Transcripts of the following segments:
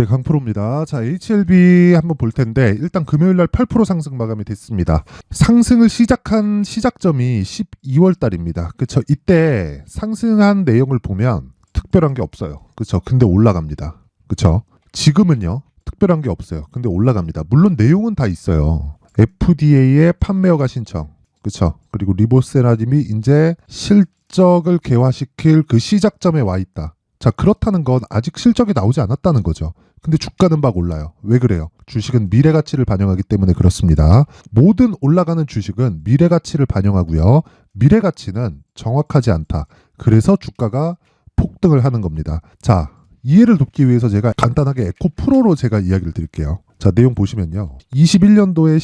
네, 강프로입니다. 자, HLB 한번 볼 텐데 일단 금요일날 8% 상승 마감이 됐습니다. 상승을 시작한 시작점이 12월 달입니다. 그쵸? 이때 상승한 내용을 보면 특별한 게 없어요. 그쵸? 근데 올라갑니다. 그쵸? 지금은요, 특별한 게 없어요. 근데 올라갑니다. 물론 내용은 다 있어요. FDA의 판매허가 신청. 그쵸? 그리고 리보세라님이 이제 실적을 개화시킬 그 시작점에 와 있다. 자, 그렇다는 건 아직 실적이 나오지 않았다는 거죠. 근데 주가는 막 올라요. 왜 그래요? 주식은 미래 가치를 반영하기 때문에 그렇습니다. 모든 올라가는 주식은 미래 가치를 반영하고요. 미래 가치는 정확하지 않다. 그래서 주가가 폭등을 하는 겁니다. 자, 이해를 돕기 위해서 제가 간단하게 에코프로로 제가 이야기를 드릴게요. 자, 내용 보시면요. 21년도에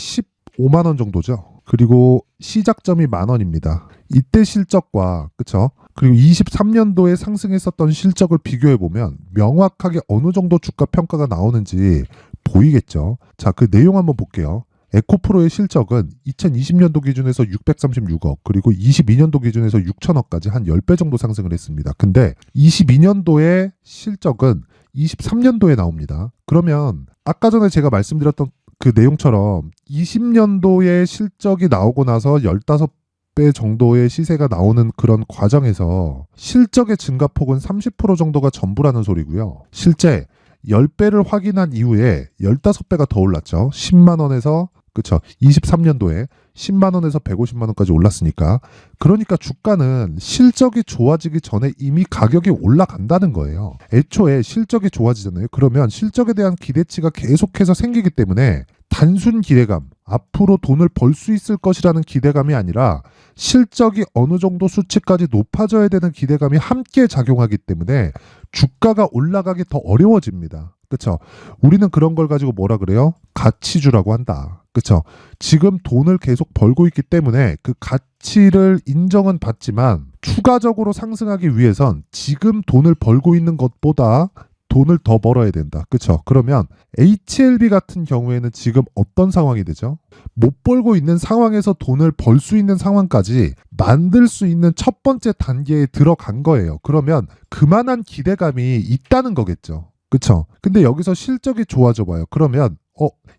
15만 원 정도죠. 그리고 시작점이 10,000원입니다. 이때 실적과 그쵸? 그리고 23년도에 상승했었던 실적을 비교해 보면 명확하게 어느 정도 주가 평가가 나오는지 보이겠죠. 자, 그 내용 한번 볼게요. 에코프로의 실적은 2020년도 기준에서 636억, 그리고 22년도 기준에서 6천억까지 한 10배 정도 상승을 했습니다. 근데 22년도의 실적은 23년도에 나옵니다. 그러면 아까 전에 제가 말씀드렸던 그 내용처럼 20년도에 실적이 나오고 나서 15배 정도의 시세가 나오는 그런 과정에서 실적의 증가폭은 30% 정도가 전부라는 소리고요. 실제 10배를 확인한 이후에 15배가 더 올랐죠. 10만 원에서 그쵸. 23년도에 10만 원에서 150만 원까지 올랐으니까. 그러니까 주가는 실적이 좋아지기 전에 이미 가격이 올라간다는 거예요. 애초에 실적이 좋아지잖아요. 그러면 실적에 대한 기대치가 계속해서 생기기 때문에 단순 기대감, 앞으로 돈을 벌 수 있을 것이라는 기대감이 아니라 실적이 어느 정도 수치까지 높아져야 되는 기대감이 함께 작용하기 때문에 주가가 올라가기 더 어려워집니다. 그렇죠? 우리는 그런 걸 가지고 뭐라 그래요? 가치주라고 한다. 그렇죠? 지금 돈을 계속 벌고 있기 때문에 그 가치를 인정은 받지만 추가적으로 상승하기 위해선 지금 돈을 벌고 있는 것보다 돈을 더 벌어야 된다. 그렇죠? 그러면 HLB 같은 경우에는 지금 어떤 상황이 되죠? 못 벌고 있는 상황에서 돈을 벌 수 있는 상황까지 만들 수 있는 첫 번째 단계에 들어간 거예요. 그러면 그만한 기대감이 있다는 거겠죠. 그렇죠? 근데 여기서 실적이 좋아져 봐요. 그러면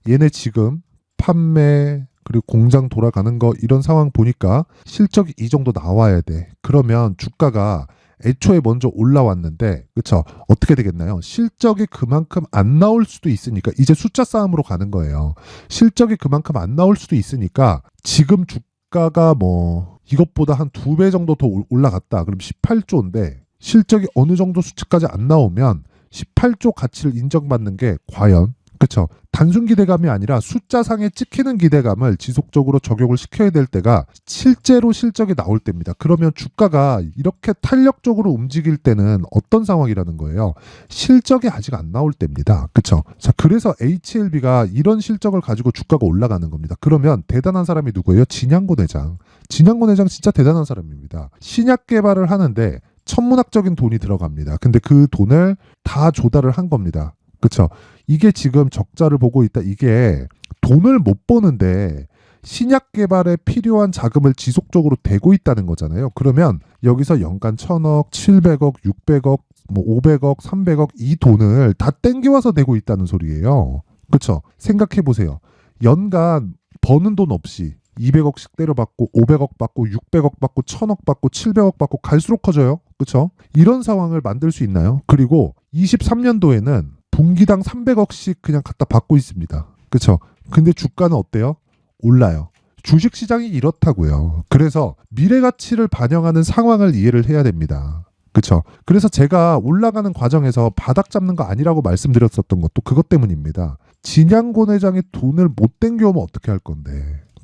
얘네 지금 판매 그리고 공장 돌아가는 거 이런 상황 보니까 실적이 이 정도 나와야 돼. 그러면 주가가 애초에 먼저 올라왔는데 그쵸? 어떻게 되겠나요? 실적이 그만큼 안 나올 수도 있으니까 이제 숫자 싸움으로 가는 거예요. 실적이 그만큼 안 나올 수도 있으니까 지금 주가가 뭐 이것보다 한 2배 정도 더 올라갔다. 그럼 18조인데 실적이 어느 정도 수치까지 안 나오면 18조 가치를 인정받는 게 과연 그렇죠. 단순 기대감이 아니라 숫자상에 찍히는 기대감을 지속적으로 적용을 시켜야 될 때가 실제로 실적이 나올 때입니다. 그러면 주가가 이렇게 탄력적으로 움직일 때는 어떤 상황이라는 거예요? 실적이 아직 안 나올 때입니다. 그렇죠. 자, 그래서 HLB가 이런 실적을 가지고 주가가 올라가는 겁니다. 그러면 대단한 사람이 누구예요? 진양곤 회장. 진양곤 회장 진짜 대단한 사람입니다. 신약 개발을 하는데 천문학적인 돈이 들어갑니다. 근데 그 돈을 다 조달을 한 겁니다. 그렇죠. 이게 지금 적자를 보고 있다. 이게 돈을 못 버는데 신약 개발에 필요한 자금을 지속적으로 대고 있다는 거잖아요. 그러면 여기서 연간 1,000억, 700억, 600억, 뭐 500억, 300억 이 돈을 다 땡겨와서 대고 있다는 소리예요. 그렇죠. 생각해 보세요. 연간 버는 돈 없이 200억씩 때려받고 500억 받고 600억 받고 1,000억 받고 700억 받고 갈수록 커져요. 그렇죠? 이런 상황을 만들 수 있나요? 그리고 23년도에는 분기당 300억씩 그냥 갖다 받고 있습니다. 그렇죠? 근데 주가는 어때요? 올라요. 주식시장이 이렇다고요. 그래서 미래 가치를 반영하는 상황을 이해를 해야 됩니다. 그렇죠? 그래서 제가 올라가는 과정에서 바닥 잡는 거 아니라고 말씀드렸었던 것도 그것 때문입니다. 진양곤 회장이 돈을 못 땡겨오면 어떻게 할 건데.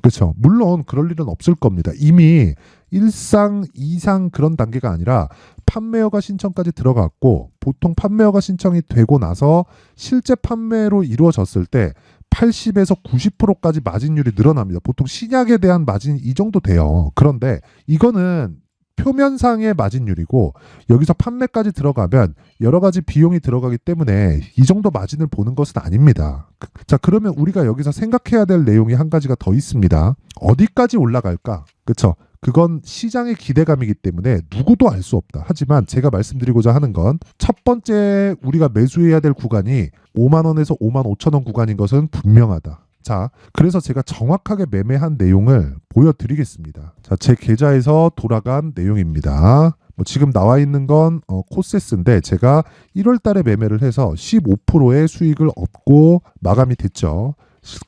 그렇죠. 물론 그럴 일은 없을 겁니다. 이미 1상, 2상 그런 단계가 아니라 판매허가 신청까지 들어갔고 보통 판매허가 신청이 되고 나서 실제 판매로 이루어졌을 때 80에서 90%까지 마진율이 늘어납니다. 보통 신약에 대한 마진이 이 정도 돼요. 그런데 이거는 표면상의 마진율이고 여기서 판매까지 들어가면 여러 가지 비용이 들어가기 때문에 이 정도 마진을 보는 것은 아닙니다. 자, 그러면 우리가 여기서 생각해야 될 내용이 한 가지가 더 있습니다. 어디까지 올라갈까? 그렇죠? 그건 시장의 기대감이기 때문에 누구도 알 수 없다. 하지만 제가 말씀드리고자 하는 건 첫 번째 우리가 매수해야 될 구간이 5만 원에서 5만 5천 원 구간인 것은 분명하다. 자, 그래서 제가 정확하게 매매한 내용을 보여드리겠습니다. 자, 제 계좌에서 돌아간 내용입니다. 지금 나와 있는 건 코세스인데 제가 1월 달에 매매를 해서 15%의 수익을 얻고 마감이 됐죠.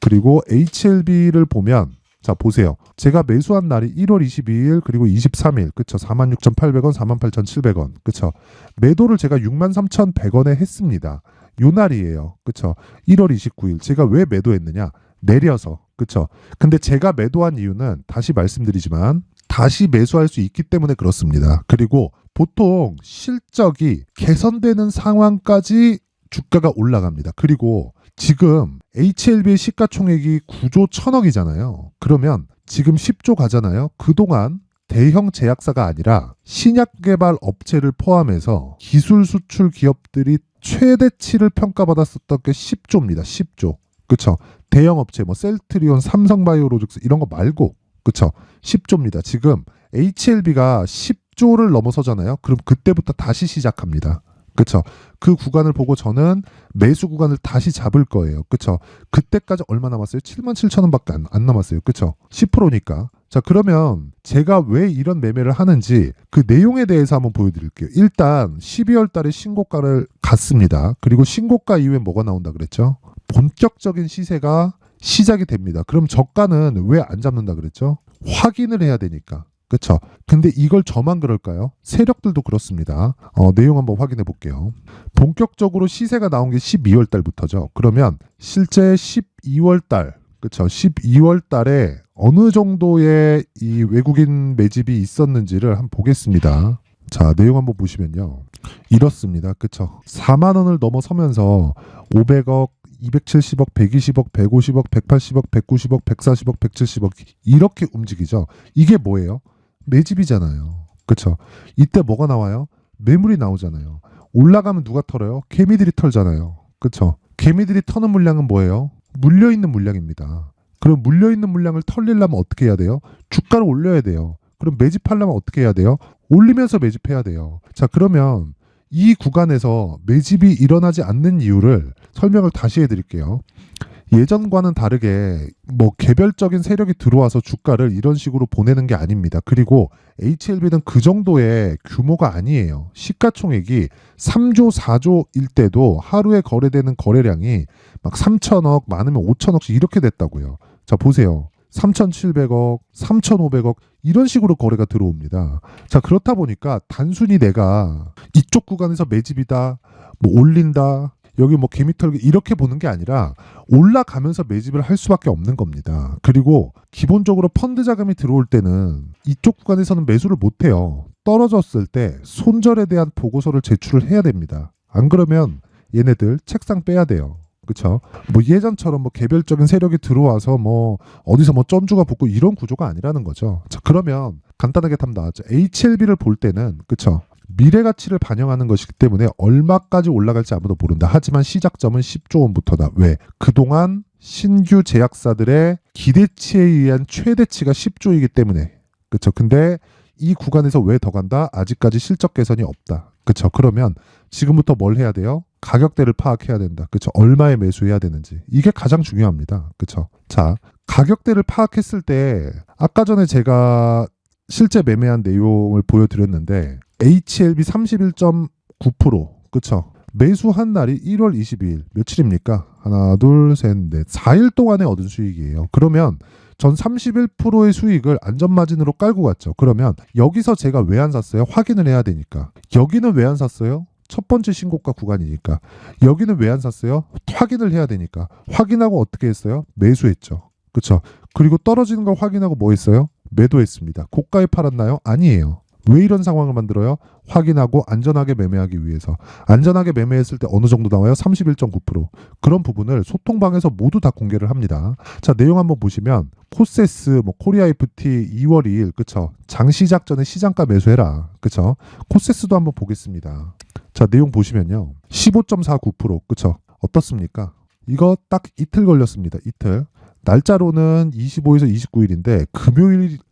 그리고 HLB를 보면 자, 보세요. 제가 매수한 날이 1월 22일 그리고 23일. 그쵸? 46,800원, 48,700원. 그쵸? 매도를 제가 63,100원에 했습니다. 요 날이에요. 그쵸? 1월 29일. 제가 왜 매도했느냐? 내려서. 그쵸? 근데 제가 매도한 이유는 다시 말씀드리지만 다시 매수할 수 있기 때문에 그렇습니다. 그리고 보통 실적이 개선되는 상황까지 주가가 올라갑니다. 그리고 지금 HLB의 시가총액이 9조 1천억이잖아요. 그러면 지금 10조 가잖아요. 그동안 대형 제약사가 아니라 신약 개발 업체를 포함해서 기술 수출 기업들이 최대치를 평가받았었던 게 10조입니다. 10조. 그쵸? 대형 업체 셀트리온, 삼성바이오로직스 이런 거 말고 그쵸? 10조입니다. 지금 HLB가 10조를 넘어서잖아요. 그럼 그때부터 다시 시작합니다. 그쵸? 그 구간을 보고 저는 매수 구간을 다시 잡을 거예요. 그쵸? 그때까지 얼마 남았어요? 7만 7천 원밖에 안 남았어요. 그쵸? 10%니까. 자, 그러면 제가 왜 이런 매매를 하는지 그 내용에 대해서 한번 보여드릴게요. 일단 12월 달에 신고가를 갔습니다. 그리고 신고가 이후에 뭐가 나온다 그랬죠? 본격적인 시세가 시작이 됩니다. 그럼 저가는 왜 안 잡는다 그랬죠? 확인을 해야 되니까. 그쵸? 근데 이걸 저만 그럴까요? 세력들도 그렇습니다. 내용 한번 확인해 볼게요. 본격적으로 시세가 나온 게 12월 달부터죠. 그러면 실제 12월 달, 그쵸? 12월 달에 어느 정도의 이 외국인 매집이 있었는지를 한번 보겠습니다. 자, 내용 한번 보시면요. 이렇습니다. 그쵸? 4만 원을 넘어서면서 500억, 270억, 120억, 150억, 180억, 190억, 140억, 170억 이렇게 움직이죠. 이게 뭐예요? 매집이잖아요. 그쵸? 이때 뭐가 나와요? 매물이 나오잖아요. 올라가면 누가 털어요? 개미들이 털잖아요. 그쵸? 개미들이 터는 물량은 뭐예요? 물려있는 물량입니다. 그럼 물려있는 물량을 털리려면 어떻게 해야 돼요? 주가를 올려야 돼요. 그럼 매집하려면 어떻게 해야 돼요? 올리면서 매집해야 돼요. 자, 그러면 이 구간에서 매집이 일어나지 않는 이유를 설명을 다시 해드릴게요. 예전과는 다르게 개별적인 세력이 들어와서 주가를 이런 식으로 보내는 게 아닙니다. 그리고 HLB는 그 정도의 규모가 아니에요. 시가총액이 3조, 4조일 때도 하루에 거래되는 거래량이 막 3천억, 많으면 5천억씩 이렇게 됐다고요. 자, 보세요. 3,700억, 3,500억 이런 식으로 거래가 들어옵니다. 자, 그렇다 보니까 단순히 내가 이쪽 구간에서 매집이다, 올린다, 여기 개미털기 이렇게 보는 게 아니라 올라가면서 매집을 할 수밖에 없는 겁니다. 그리고 기본적으로 펀드 자금이 들어올 때는 이쪽 구간에서는 매수를 못 해요. 떨어졌을 때 손절에 대한 보고서를 제출을 해야 됩니다. 안 그러면 얘네들 책상 빼야 돼요. 그쵸? 예전처럼 개별적인 세력이 들어와서 어디서 쩐주가 붙고 이런 구조가 아니라는 거죠. 자, 그러면 간단하게 답 나왔죠. HLB를 볼 때는 그쵸? 미래 가치를 반영하는 것이기 때문에 얼마까지 올라갈지 아무도 모른다. 하지만 시작점은 10조 원부터다. 왜? 그동안 신규 제약사들의 기대치에 의한 최대치가 10조이기 때문에. 그쵸? 근데 이 구간에서 왜 더 간다? 아직까지 실적 개선이 없다. 그쵸? 그러면 지금부터 뭘 해야 돼요? 가격대를 파악해야 된다. 그쵸? 얼마에 매수해야 되는지. 이게 가장 중요합니다. 그쵸? 자, 가격대를 파악했을 때 아까 전에 제가 실제 매매한 내용을 보여드렸는데 HLB 31.9% 그쵸? 매수한 날이 1월 22일 며칠입니까? 하나, 둘, 셋, 넷 4일 동안에 얻은 수익이에요. 그러면 전 31%의 수익을 안전마진으로 깔고 갔죠. 그러면 여기서 제가 왜 안 샀어요? 확인을 해야 되니까. 여기는 왜 안 샀어요? 첫 번째 신고가 구간이니까. 여기는 왜 안 샀어요? 확인을 해야 되니까. 확인하고 어떻게 했어요? 매수했죠. 그쵸? 그리고 떨어지는 걸 확인하고 뭐 했어요? 매도했습니다. 고가에 팔았나요? 아니에요. 왜 이런 상황을 만들어요? 확인하고 안전하게 매매하기 위해서. 안전하게 매매했을 때 어느 정도 나와요? 31.9%. 그런 부분을 소통방에서 모두 다 공개를 합니다. 자, 내용 한번 보시면 코세스, 코리아 FT 2월 2일, 그쵸? 장 시작 전에 시장가 매수해라. 그쵸? 코세스도 한번 보겠습니다. 자, 내용 보시면요. 15.49%, 그쵸? 어떻습니까? 이거 딱 이틀 걸렸습니다. 이틀. 날짜로는 25에서 29일인데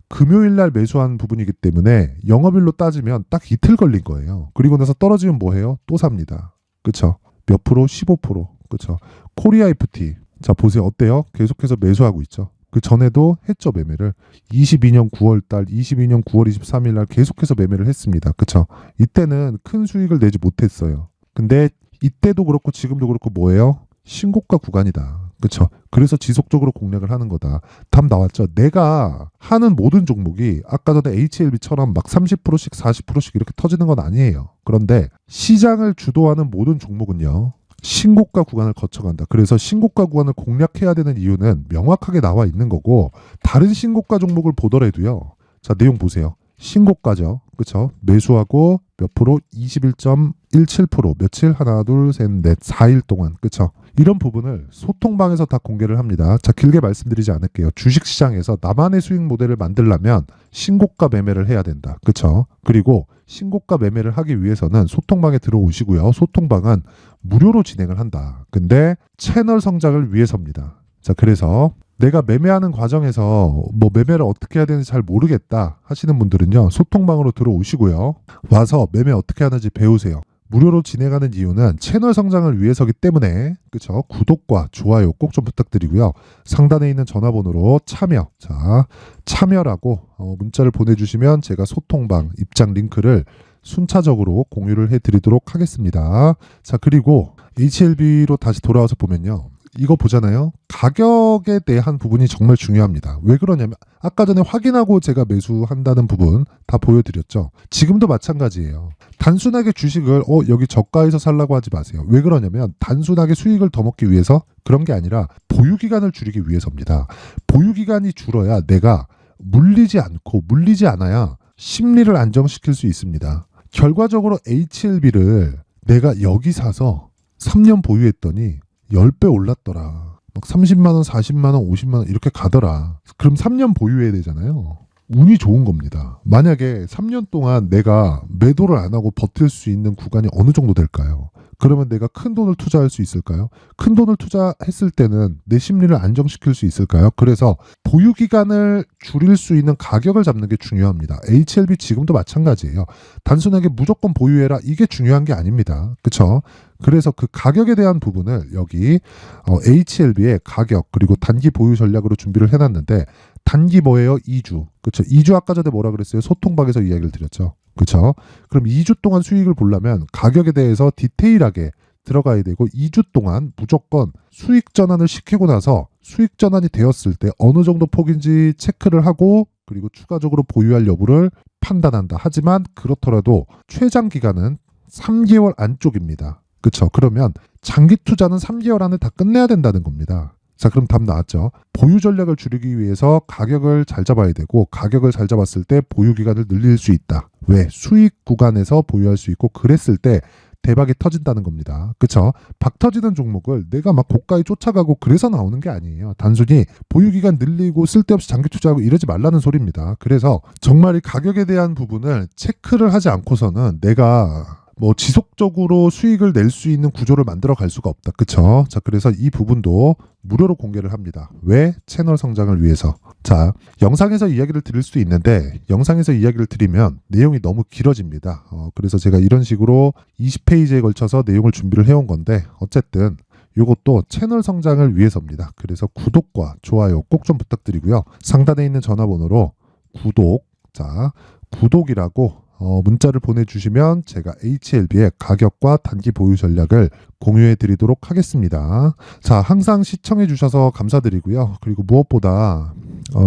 금요일 날 매수한 부분이기 때문에 영업일로 따지면 딱 이틀 걸린 거예요. 그리고 나서 떨어지면 뭐 해요? 또 삽니다. 그쵸? 몇 프로? 15%. 그쵸? 코리아 FT. 자, 보세요. 어때요? 계속해서 매수하고 있죠. 그 전에도 했죠, 매매를. 22년 9월달, 22년 9월 23일 날 계속해서 매매를 했습니다. 그쵸? 이때는 큰 수익을 내지 못했어요. 근데 이때도 그렇고 지금도 그렇고 뭐예요? 신고가 구간이다. 그쵸? 그래서 지속적으로 공략을 하는 거다. 답 나왔죠? 내가 하는 모든 종목이 아까 전에 HLB처럼 막 30%씩 40%씩 이렇게 터지는 건 아니에요. 그런데 시장을 주도하는 모든 종목은요. 신고가 구간을 거쳐간다. 그래서 신고가 구간을 공략해야 되는 이유는 명확하게 나와 있는 거고 다른 신고가 종목을 보더라도요. 자, 내용 보세요. 신고가죠. 그쵸? 매수하고 몇 프로? 21.17%. 며칠? 하나, 둘, 셋, 넷, 4일 동안. 그쵸? 이런 부분을 소통방에서 다 공개를 합니다. 자, 길게 말씀드리지 않을게요. 주식시장에서 나만의 수익 모델을 만들려면 신고가 매매를 해야 된다. 그쵸? 그리고 신고가 매매를 하기 위해서는 소통방에 들어오시고요. 소통방은 무료로 진행을 한다. 근데 채널 성장을 위해서입니다. 자, 그래서 내가 매매하는 과정에서 뭐 매매를 어떻게 해야 되는지 잘 모르겠다 하시는 분들은요. 소통방으로 들어오시고요. 와서 매매 어떻게 하는지 배우세요. 무료로 진행하는 이유는 채널 성장을 위해서기 때문에 그쵸? 구독과 좋아요 꼭 좀 부탁드리고요. 상단에 있는 전화번호로 참여, 자 참여라고 문자를 보내주시면 제가 소통방 입장 링크를 순차적으로 공유를 해드리도록 하겠습니다. 자, 그리고 HLB로 다시 돌아와서 보면요. 이거 보잖아요. 가격에 대한 부분이 정말 중요합니다. 왜 그러냐면 아까 전에 확인하고 제가 매수한다는 부분 다 보여드렸죠. 지금도 마찬가지예요. 단순하게 주식을 여기 저가에서 살라고 하지 마세요. 왜 그러냐면 단순하게 수익을 더 먹기 위해서 그런 게 아니라 보유기간을 줄이기 위해서입니다. 보유기간이 줄어야 내가 물리지 않고 물리지 않아야 심리를 안정시킬 수 있습니다. 결과적으로 HLB를 내가 여기 사서 3년 보유했더니 10배 올랐더라. 막 30만원, 40만원, 50만원 이렇게 가더라. 그럼 3년 보유해야 되잖아요. 운이 좋은 겁니다. 만약에 3년 동안 내가 매도를 안 하고 버틸 수 있는 구간이 어느 정도 될까요? 그러면 내가 큰 돈을 투자할 수 있을까요? 큰 돈을 투자했을 때는 내 심리를 안정시킬 수 있을까요? 그래서 보유기간을 줄일 수 있는 가격을 잡는 게 중요합니다. HLB 지금도 마찬가지예요. 단순하게 무조건 보유해라 이게 중요한 게 아닙니다. 그쵸? 그래서 그 가격에 대한 부분을 여기 HLB의 가격 그리고 단기 보유 전략으로 준비를 해놨는데 단기 뭐예요? 2주. 그쵸? 2주 아까 전에 뭐라 그랬어요? 소통방에서 이야기를 드렸죠. 그쵸? 그럼 2주 동안 수익을 보려면 가격에 대해서 디테일하게 들어가야 되고 2주 동안 무조건 수익 전환을 시키고 나서 수익 전환이 되었을 때 어느 정도 폭인지 체크를 하고 그리고 추가적으로 보유할 여부를 판단한다. 하지만 그렇더라도 최장 기간은 3개월 안쪽입니다. 그쵸? 그러면 장기 투자는 3개월 안에 다 끝내야 된다는 겁니다. 자, 그럼 답 나왔죠. 보유 전략을 줄이기 위해서 가격을 잘 잡아야 되고 가격을 잘 잡았을 때 보유 기간을 늘릴 수 있다. 왜? 수익 구간에서 보유할 수 있고 그랬을 때 대박이 터진다는 겁니다. 그쵸? 박 터지는 종목을 내가 막 고가에 쫓아가고 그래서 나오는 게 아니에요. 단순히 보유 기간 늘리고 쓸데없이 장기 투자하고 이러지 말라는 소리입니다. 그래서 정말 이 가격에 대한 부분을 체크를 하지 않고서는 내가 뭐 지속적으로 수익을 낼 수 있는 구조를 만들어 갈 수가 없다. 그쵸? 자, 그래서 이 부분도 무료로 공개를 합니다. 왜? 채널 성장을 위해서. 자, 영상에서 이야기를 드릴 수도 있는데 영상에서 이야기를 드리면 내용이 너무 길어집니다. 그래서 제가 이런 식으로 20페이지에 걸쳐서 내용을 준비를 해온 건데 어쨌든 이것도 채널 성장을 위해서입니다. 그래서 구독과 좋아요 꼭 좀 부탁드리고요. 상단에 있는 전화번호로 구독, 자, 구독이라고 문자를 보내주시면 제가 HLB의 가격과 단기 보유 전략을 공유해 드리도록 하겠습니다. 자, 항상 시청해 주셔서 감사드리고요. 그리고 무엇보다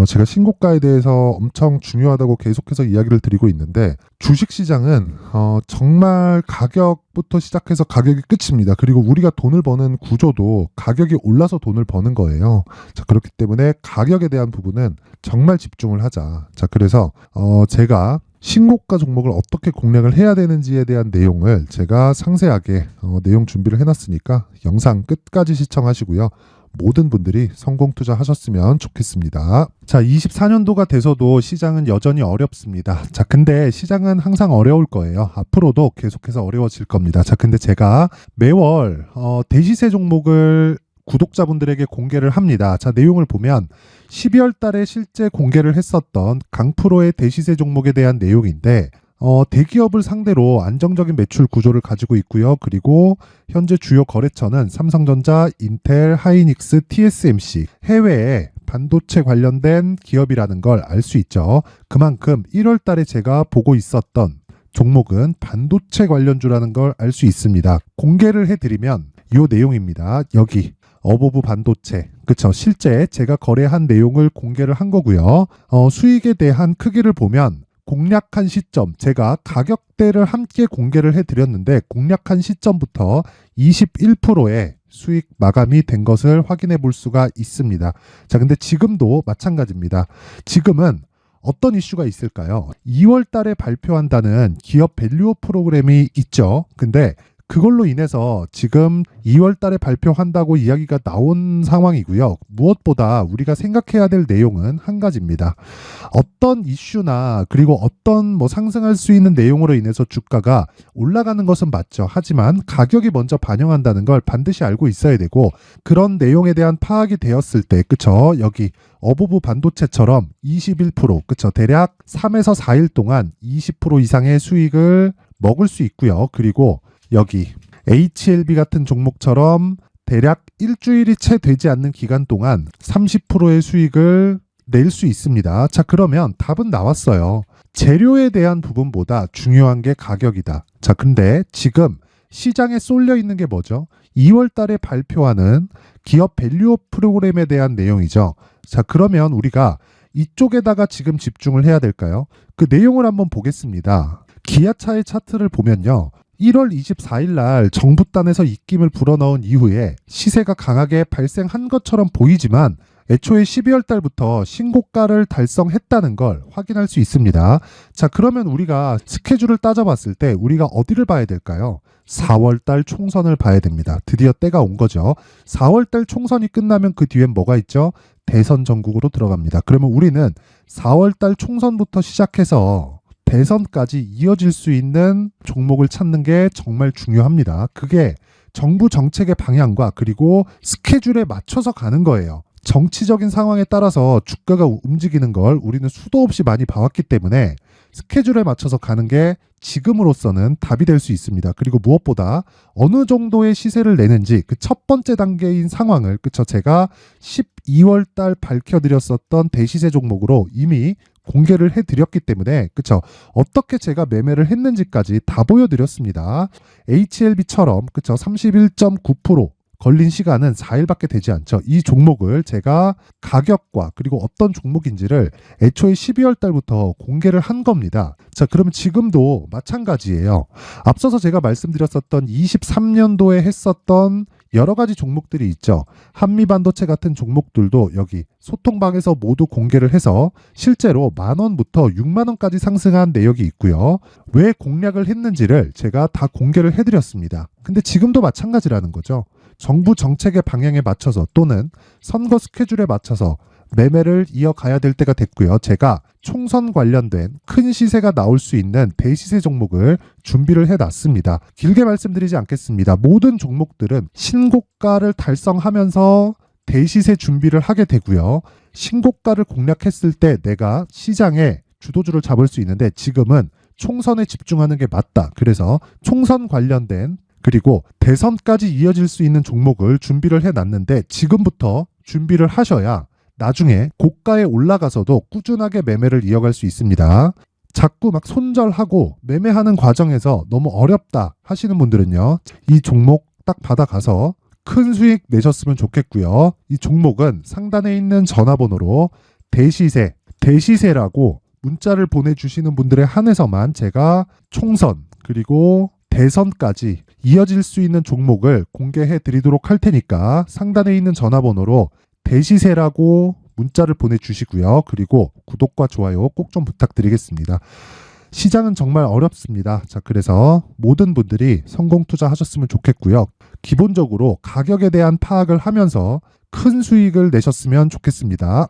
제가 신고가에 대해서 엄청 중요하다고 계속해서 이야기를 드리고 있는데 주식시장은 정말 가격부터 시작해서 가격이 끝입니다. 그리고 우리가 돈을 버는 구조도 가격이 올라서 돈을 버는 거예요. 자, 그렇기 때문에 가격에 대한 부분은 정말 집중을 하자. 자, 그래서 제가 신고가 종목을 어떻게 공략을 해야 되는지에 대한 내용을 제가 상세하게 내용 준비를 해놨으니까 영상 끝까지 시청하시고요. 모든 분들이 성공 투자하셨으면 좋겠습니다. 자, 24년도가 돼서도 시장은 여전히 어렵습니다. 자, 근데 시장은 항상 어려울 거예요. 앞으로도 계속해서 어려워질 겁니다. 자, 근데 제가 매월 대시세 종목을 구독자분들에게 공개를 합니다. 자, 내용을 보면 12월 달에 실제 공개를 했었던 강프로의 대시세 종목에 대한 내용인데 대기업을 상대로 안정적인 매출 구조를 가지고 있고요. 그리고 현재 주요 거래처는 삼성전자, 인텔, 하이닉스, TSMC, 해외에 반도체 관련된 기업이라는 걸 알 수 있죠. 그만큼 1월 달에 제가 보고 있었던 종목은 반도체 관련주라는 걸 알 수 있습니다. 공개를 해드리면 이 내용입니다. 여기 어보브 반도체, 그쵸? 실제 제가 거래한 내용을 공개를 한 거고요. 수익에 대한 크기를 보면 공략한 시점, 제가 가격대를 함께 공개를 해드렸는데 공략한 시점부터 21%의 수익 마감이 된 것을 확인해 볼 수가 있습니다. 자, 근데 지금도 마찬가지입니다. 지금은 어떤 이슈가 있을까요? 2월 달에 발표한다는 기업 밸류업 프로그램이 있죠. 근데 그걸로 인해서 지금 2월 달에 발표한다고 이야기가 나온 상황이고요. 무엇보다 우리가 생각해야 될 내용은 한 가지입니다. 어떤 이슈나 그리고 어떤 상승할 수 있는 내용으로 인해서 주가가 올라가는 것은 맞죠. 하지만 가격이 먼저 반영한다는 걸 반드시 알고 있어야 되고, 그런 내용에 대한 파악이 되었을 때, 그쵸? 여기 어보브 반도체처럼 21%, 그쵸? 대략 3에서 4일 동안 20% 이상의 수익을 먹을 수 있고요. 그리고 여기 HLB 같은 종목처럼 대략 일주일이 채 되지 않는 기간 동안 30%의 수익을 낼 수 있습니다. 자, 그러면 답은 나왔어요. 재료에 대한 부분보다 중요한 게 가격이다. 자, 근데 지금 시장에 쏠려 있는 게 뭐죠? 2월 달에 발표하는 기업 밸류업 프로그램에 대한 내용이죠. 자, 그러면 우리가 이쪽에다가 지금 집중을 해야 될까요? 그 내용을 한번 보겠습니다. 기아차의 차트를 보면요. 1월 24일 날 정부단에서 입김을 불어넣은 이후에 시세가 강하게 발생한 것처럼 보이지만 애초에 12월 달부터 신고가를 달성했다는 걸 확인할 수 있습니다. 자, 그러면 우리가 스케줄을 따져봤을 때 우리가 어디를 봐야 될까요? 4월 달 총선을 봐야 됩니다. 드디어 때가 온 거죠. 4월 달 총선이 끝나면 그 뒤엔 뭐가 있죠? 대선 전국으로 들어갑니다. 그러면 우리는 4월 달 총선부터 시작해서 대선까지 이어질 수 있는 종목을 찾는 게 정말 중요합니다. 그게 정부 정책의 방향과 그리고 스케줄에 맞춰서 가는 거예요. 정치적인 상황에 따라서 주가가 움직이는 걸 우리는 수도 없이 많이 봐왔기 때문에 스케줄에 맞춰서 가는 게 지금으로서는 답이 될 수 있습니다. 그리고 무엇보다 어느 정도의 시세를 내는지 그 첫 번째 단계인 상황을, 그쵸? 제가 12월 달 밝혀드렸었던 대시세 종목으로 이미 공개를 해드렸기 때문에, 그쵸? 어떻게 제가 매매를 했는지까지 다 보여드렸습니다. HLB처럼, 그쵸? 31.9% 걸린 시간은 4일밖에 되지 않죠. 이 종목을 제가 가격과 그리고 어떤 종목인지를 애초에 12월 달부터 공개를 한 겁니다. 자, 그러면 지금도 마찬가지예요. 앞서서 제가 말씀드렸었던 23년도에 했었던 여러 가지 종목들이 있죠. 한미반도체 같은 종목들도 여기 소통방에서 모두 공개를 해서 실제로 10,000원부터 60,000원까지 상승한 내역이 있고요. 왜 공략을 했는지를 제가 다 공개를 해드렸습니다. 근데 지금도 마찬가지라는 거죠. 정부 정책의 방향에 맞춰서 또는 선거 스케줄에 맞춰서 매매를 이어가야 될 때가 됐고요. 제가 총선 관련된 큰 시세가 나올 수 있는 대시세 종목을 준비를 해놨습니다. 길게 말씀드리지 않겠습니다. 모든 종목들은 신고가를 달성하면서 대시세 준비를 하게 되고요. 신고가를 공략했을 때 내가 시장에 주도주를 잡을 수 있는데 지금은 총선에 집중하는 게 맞다. 그래서 총선 관련된 그리고 대선까지 이어질 수 있는 종목을 준비를 해놨는데 지금부터 준비를 하셔야 나중에 고가에 올라가서도 꾸준하게 매매를 이어갈 수 있습니다. 자꾸 막 손절하고 매매하는 과정에서 너무 어렵다 하시는 분들은요. 이 종목 딱 받아가서 큰 수익 내셨으면 좋겠고요. 이 종목은 상단에 있는 전화번호로 대시세라고 문자를 보내주시는 분들에 한해서만 제가 총선 그리고 대선까지 이어질 수 있는 종목을 공개해 드리도록 할 테니까 상단에 있는 전화번호로 대시세라고 문자를 보내주시고요. 그리고 구독과 좋아요 꼭 좀 부탁드리겠습니다. 시장은 정말 어렵습니다. 자, 그래서 모든 분들이 성공 투자하셨으면 좋겠고요. 기본적으로 가격에 대한 파악을 하면서 큰 수익을 내셨으면 좋겠습니다.